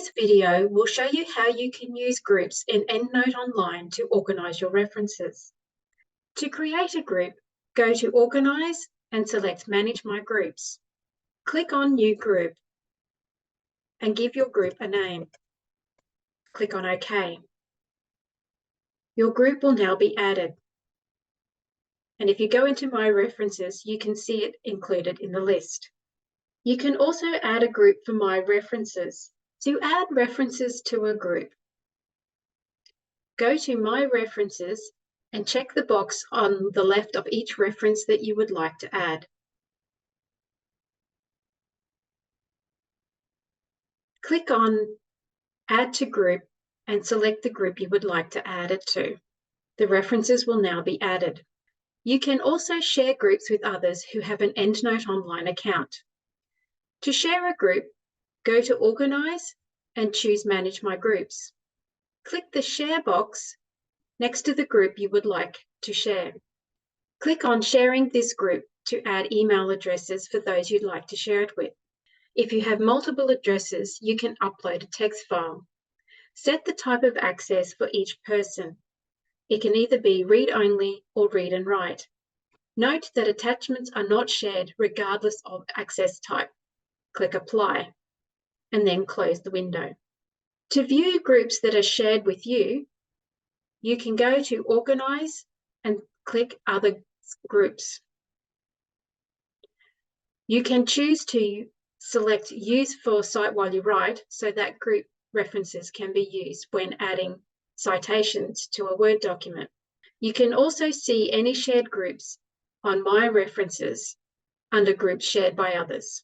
Today's video will show you how you can use groups in EndNote Online to organise your references. To create a group, go to Organise and select Manage My Groups. Click on New Group and give your group a name. Click on OK. Your group will now be added. And if you go into My References, you can see it included in the list. You can also add a group for My References. To add references to a group, go to My References and check the box on the left of each reference that you would like to add. Click on Add to Group and select the group you would like to add it to. The references will now be added. You can also share groups with others who have an EndNote Online account. To share a group, go to Organise and choose Manage My Groups. Click the Share box next to the group you would like to share. Click on Sharing this group to add email addresses for those you'd like to share it with. If you have multiple addresses, you can upload a text file. Set the type of access for each person. It can either be read-only or read and write. Note that attachments are not shared regardless of access type. Click Apply and then close the window. To view groups that are shared with you, you can go to Organise and click Other Groups. You can choose to select Use for Cite While You Write so that group references can be used when adding citations to a Word document. You can also see any shared groups on My References under Groups Shared by Others.